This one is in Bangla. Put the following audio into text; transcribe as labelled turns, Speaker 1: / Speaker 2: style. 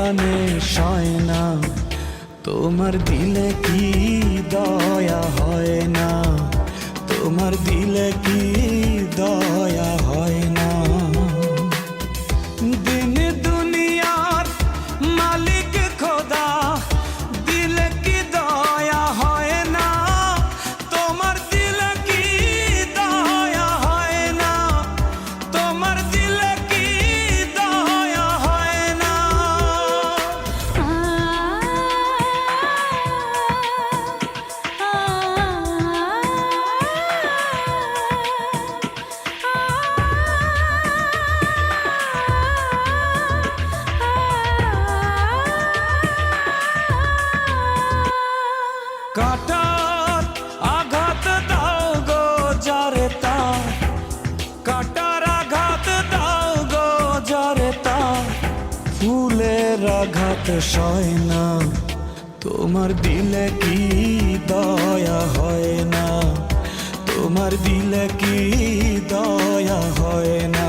Speaker 1: প্রাণে সয় না, তোমার দিলে কি দয়া হয় না, তোমার দিলে কি দয়া হয় না। দিন দুনিয়ার মালিক খোদা, দিলে কি দয়া হয় না, তোমার দিলে কি দয়া হয় না, তোমার দিলে কি দয়া হয় না। কাটার আঘাত দাও গো যারে তার, কাটার আঘাত দাও গো যারে তার, ফুলের আঘাত সয় না, তোমার দিলে কি দয়া হয় না, তোমার দিলে কি দয়া হয় না।